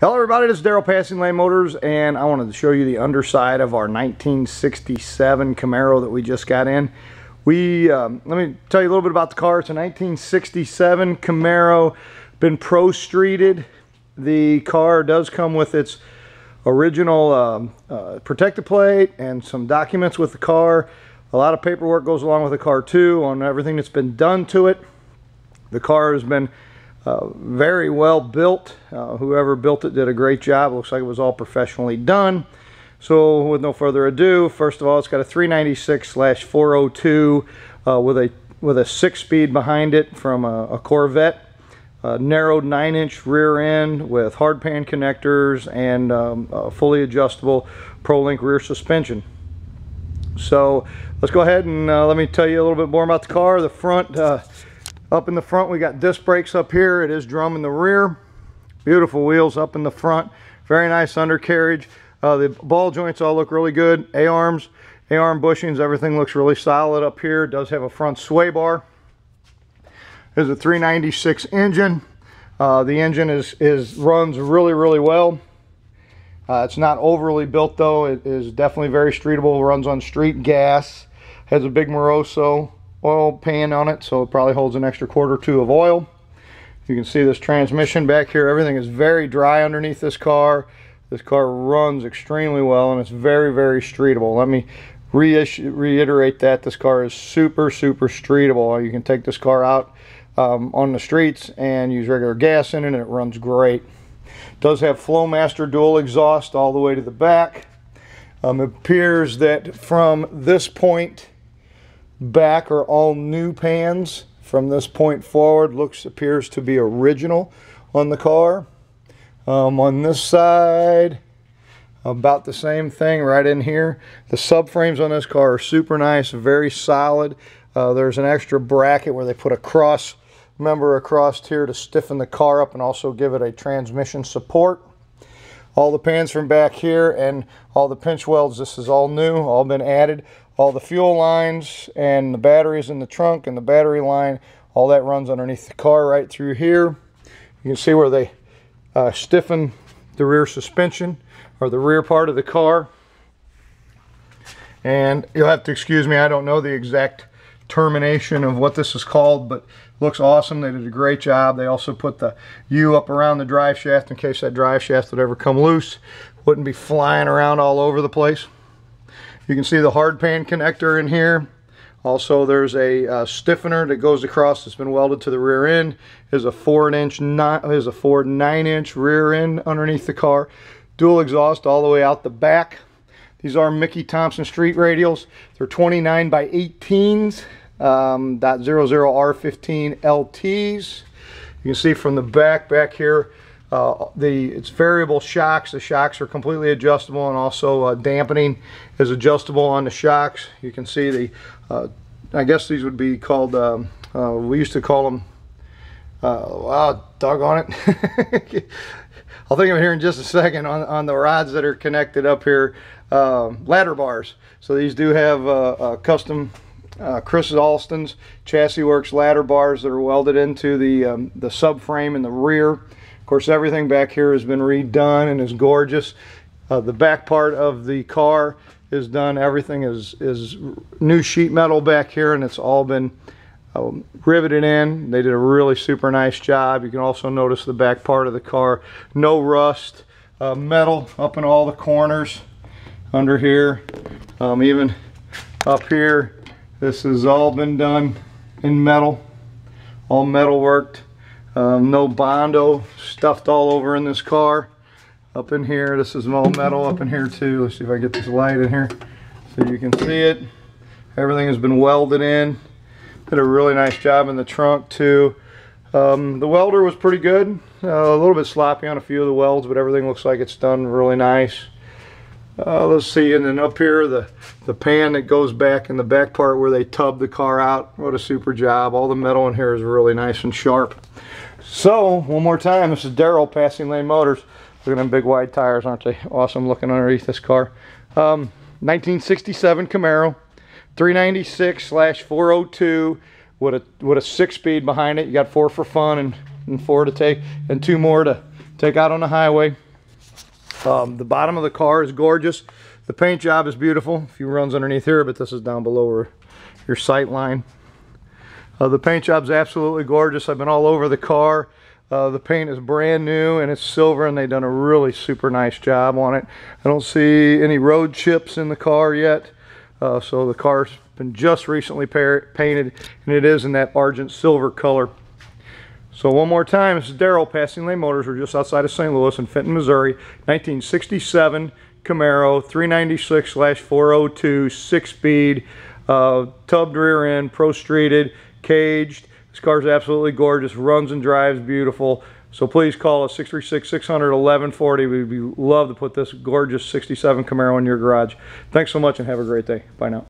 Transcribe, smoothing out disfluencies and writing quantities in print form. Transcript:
Hello everybody, this is Daryl, Passing Lane Motors, and I wanted to show you the underside of our 1967 Camaro that we just got in. Let me tell you a little bit about the car. It's a 1967 Camaro, been pro-streeted. The car does come with its original protective plate and some documents with the car. A lot of paperwork goes along with the car too on everything that's been done to it. The car has been very well built. Whoever built it did a great job. It looks like it was all professionally done. So with no further ado, first of all, it's got a 396/402 with a 6-speed behind it from a Corvette. Narrowed 9-inch rear end with hard pan connectors and fully adjustable Pro-Link rear suspension. So let's go ahead and let me tell you a little bit more about the car. The front, up in the front, we got disc brakes up here. It is drum in the rear. Beautiful wheels up in the front. Very nice undercarriage. The ball joints all look really good. A-arms, A-arm bushings, everything looks really solid up here. It does have a front sway bar. There's a 396 engine. The engine runs really well. It's not overly built though. It is definitely very streetable. Runs on street gas. Has a big Moroso oil pan on it, so it probably holds an extra quart or two of oil. You can see this transmission back here. Everything is very dry underneath this car. This car runs extremely well, and it's very streetable. Let me reiterate that. This car is super streetable. You can take this car out on the streets and use regular gas in it, and it runs great. It does have Flowmaster dual exhaust all the way to the back. It appears that from this point back are all new pans. From this point forward appears to be original on the car. On this side, about the same thing right in here. The subframes on this car are super nice, very solid. There's an extra bracket where they put a cross member across here to stiffen the car up and also give it a transmission support. All the pans from back here and all the pinch welds, this is all new, all been added. All the fuel lines and the batteries in the trunk and the battery line, all that runs underneath the car right through here. You can see where they stiffen the rear suspension, or the rear part of the car. And you'll have to excuse me, I don't know the exact termination of what this is called, but it looks awesome. They did a great job. They also put the U up around the drive shaft in case that drive shaft would ever come loose. Wouldn't be flying around all over the place. You can see the hard pan connector in here. Also, there's a stiffener that goes across that's been welded to the rear end. There's a 9-inch rear end underneath the car. Dual exhaust all the way out the back. These are Mickey Thompson street radials. They're 29x18s, .00R15 LTs. You can see from the back here, it's variable shocks. The shocks are completely adjustable, and also dampening is adjustable on the shocks. You can see the I guess these would be called we used to call them wow, doggone it. I'll think of it here in just a second. On the rods that are connected up here, ladder bars. So these do have custom Chris Alston's Chassis Works ladder bars that are welded into the subframe in the rear. Of course, everything back here has been redone and is gorgeous. The back part of the car is done. Everything is new sheet metal back here, and it's all been riveted in. They did a really super nice job. You can also notice the back part of the car, no rust, metal up in all the corners under here, even up here. This has all been done in metal, all metal worked. No Bondo stuffed all over in this car. Up in here, this is all metal up in here too. Let's see if I get this light in here so you can see it. Everything has been welded in. Did a really nice job in the trunk too. The welder was pretty good. A little bit sloppy on a few of the welds, but everything looks like it's done really nice. Let's see, and then up here, the pan that goes back in the back part where they tub the car out. What a super job. All the metal in here is really nice and sharp. So, one more time, this is Daryl, Passing Lane Motors. Look at them big wide tires, aren't they awesome looking underneath this car. 1967 Camaro, 396/402 with a 6-speed behind it. You got 4 for fun and 4 to take, and 2 more to take out on the highway. The bottom of the car is gorgeous. The paint job is beautiful. A few runs underneath here, but this is down below your sight line. The paint job is absolutely gorgeous. I've been all over the car. The paint is brand new and it's silver, and they've done a really super nice job on it. I don't see any road chips in the car yet. So the car's been just recently painted, and it is in that argent silver color. So one more time, this is Daryl, Passing Lane Motors. We're just outside of St. Louis in Fenton, Missouri. 1967 Camaro 396/402, 6-speed, tubbed rear end, pro-streeted, caged. This car's absolutely gorgeous, runs and drives beautiful. So please call us 636-600-1140. We'd love to put this gorgeous 67 Camaro in your garage. Thanks so much and have a great day. Bye now.